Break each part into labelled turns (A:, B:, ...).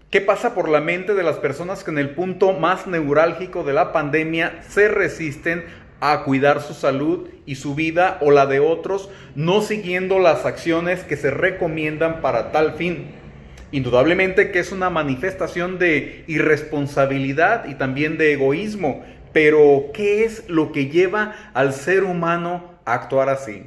A: ¿Qué pasa por la mente de las personas que en el punto más neurálgico de la pandemia se resisten a cuidar su salud y su vida o la de otros, no siguiendo las acciones que se recomiendan para tal fin? Indudablemente que es una manifestación de irresponsabilidad y también de egoísmo, pero ¿qué es lo que lleva al ser humano a actuar así?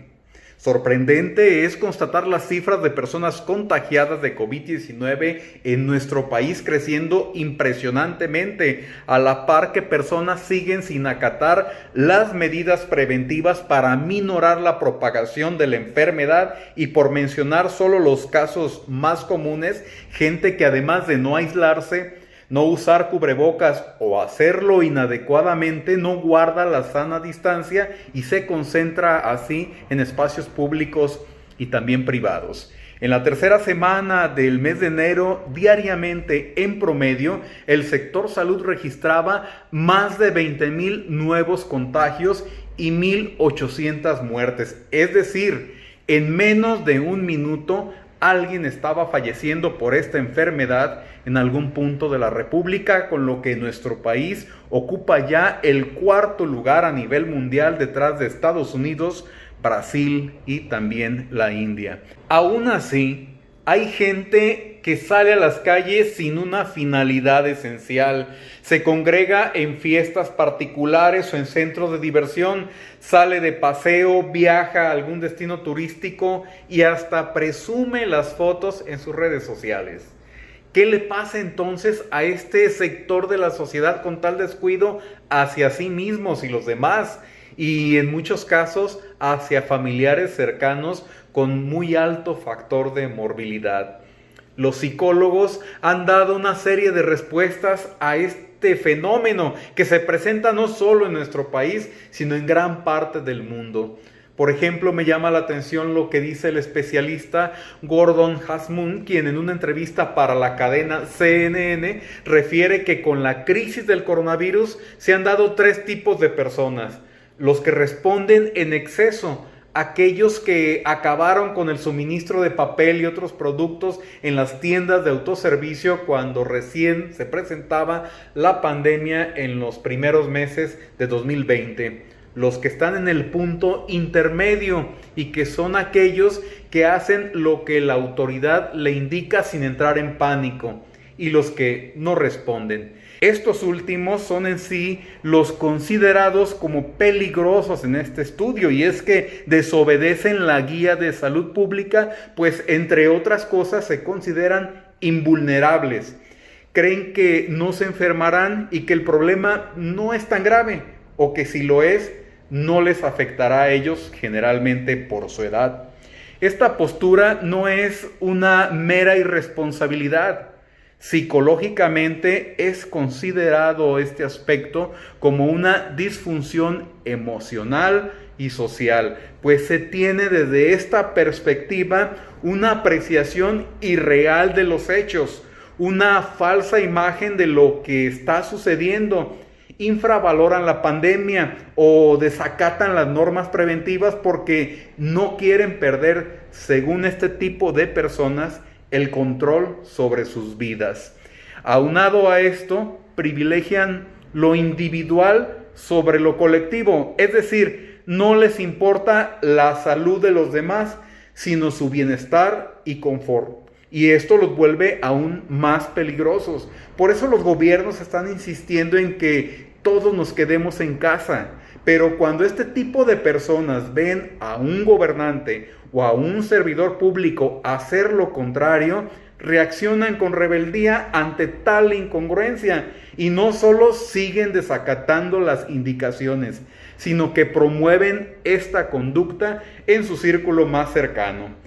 A: Sorprendente es constatar las cifras de personas contagiadas de COVID-19 en nuestro país creciendo impresionantemente, a la par que personas siguen sin acatar las medidas preventivas para minorar la propagación de la enfermedad, y por mencionar solo los casos más comunes, gente que además de no aislarse, no usar cubrebocas o hacerlo inadecuadamente, no guarda la sana distancia y se concentra así en espacios públicos y también privados. En la tercera semana del mes de enero, diariamente en promedio, el sector salud registraba más de 20,000 nuevos contagios y 1,800 muertes. Es decir, en menos de un minuto, alguien estaba falleciendo por esta enfermedad en algún punto de la República, con lo que nuestro país ocupa ya el cuarto lugar a nivel mundial detrás de Estados Unidos, Brasil y también la India. Aún así, hay gente que sale a las calles sin una finalidad esencial. Se congrega en fiestas particulares o en centros de diversión, sale de paseo, viaja a algún destino turístico y hasta presume las fotos en sus redes sociales. ¿Qué le pasa entonces a este sector de la sociedad con tal descuido hacia sí mismos y los demás? Y en muchos casos hacia familiares cercanos con muy alto factor de morbilidad. Los psicólogos han dado una serie de respuestas a este fenómeno que se presenta no solo en nuestro país, sino en gran parte del mundo. Por ejemplo, me llama la atención lo que dice el especialista Gordon Hasmund, quien en una entrevista para la cadena CNN refiere que con la crisis del coronavirus se han dado tres tipos de personas: los que responden en exceso, aquellos que acabaron con el suministro de papel y otros productos en las tiendas de autoservicio cuando recién se presentaba la pandemia en los primeros meses de 2020. Los que están en el punto intermedio y que son aquellos que hacen lo que la autoridad le indica sin entrar en pánico, y los que no responden. Estos últimos son en sí los considerados como peligrosos en este estudio, y es que desobedecen la guía de salud pública, pues entre otras cosas se consideran invulnerables. Creen que no se enfermarán y que el problema no es tan grave, o que si lo es, no les afectará a ellos, generalmente por su edad. Esta postura no es una mera irresponsabilidad. Psicológicamente es considerado este aspecto como una disfunción emocional y social, pues se tiene desde esta perspectiva una apreciación irreal de los hechos, una falsa imagen de lo que está sucediendo. Infravaloran la pandemia o desacatan las normas preventivas porque no quieren perder, según este tipo de personas, el control sobre sus vidas. Aunado a esto, privilegian lo individual sobre lo colectivo, es decir, no les importa la salud de los demás, sino su bienestar y confort. Y esto los vuelve aún más peligrosos. Por eso los gobiernos están insistiendo en que todos nos quedemos en casa. Pero cuando este tipo de personas ven a un gobernante o a un servidor público hacer lo contrario, reaccionan con rebeldía ante tal incongruencia y no solo siguen desacatando las indicaciones, sino que promueven esta conducta en su círculo más cercano.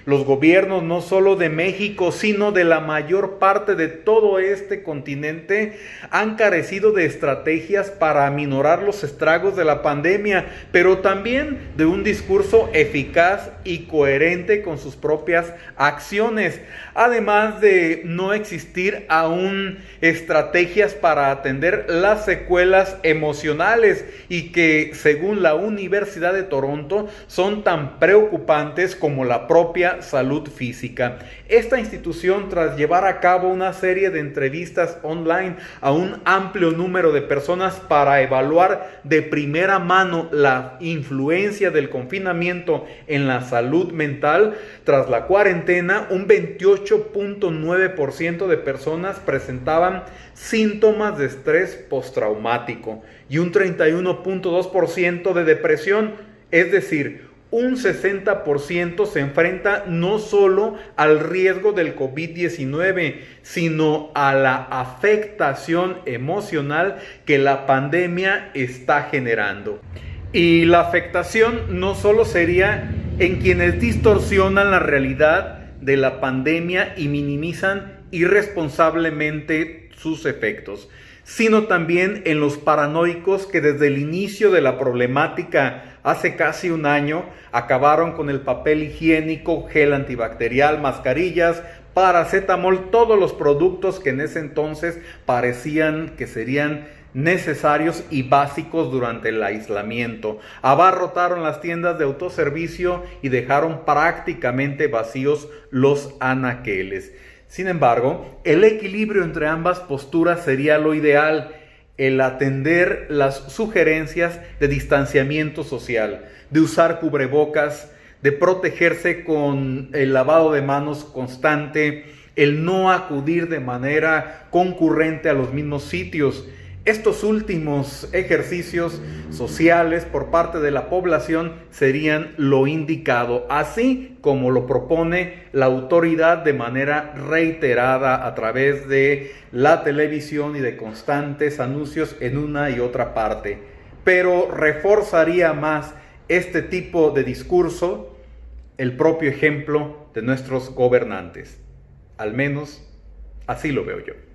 A: Los gobiernos no solo de México, sino de la mayor parte de todo este continente han carecido de estrategias para aminorar los estragos de la pandemia, pero también de un discurso eficaz y coherente con sus propias acciones, además de no existir aún estrategias para atender las secuelas emocionales y que, según la Universidad de Toronto, son tan preocupantes como la propia sería Salud Física. Esta institución, tras llevar a cabo una serie de entrevistas online a un amplio número de personas para evaluar de primera mano la influencia del confinamiento en la salud mental, tras la cuarentena, un 28.9% de personas presentaban síntomas de estrés postraumático y un 31.2% de depresión, es decir, un 60% se enfrenta no solo al riesgo del COVID-19, sino a la afectación emocional que la pandemia está generando. Y la afectación no solo sería en quienes distorsionan la realidad de la pandemia y minimizan irresponsablemente sus efectos, sino también en los paranoicos que desde el inicio de la problemática hace casi un año acabaron con el papel higiénico, gel antibacterial, mascarillas, paracetamol, todos los productos que en ese entonces parecían que serían necesarios y básicos durante el aislamiento. Abarrotaron las tiendas de autoservicio y dejaron prácticamente vacíos los anaqueles. Sin embargo, el equilibrio entre ambas posturas sería lo ideal, el atender las sugerencias de distanciamiento social, de usar cubrebocas, de protegerse con el lavado de manos constante, el no acudir de manera concurrente a los mismos sitios. Estos últimos ejercicios sociales por parte de la población serían lo indicado, así como lo propone la autoridad de manera reiterada a través de la televisión y de constantes anuncios en una y otra parte. Pero reforzaría más este tipo de discurso el propio ejemplo de nuestros gobernantes. Al menos así lo veo yo.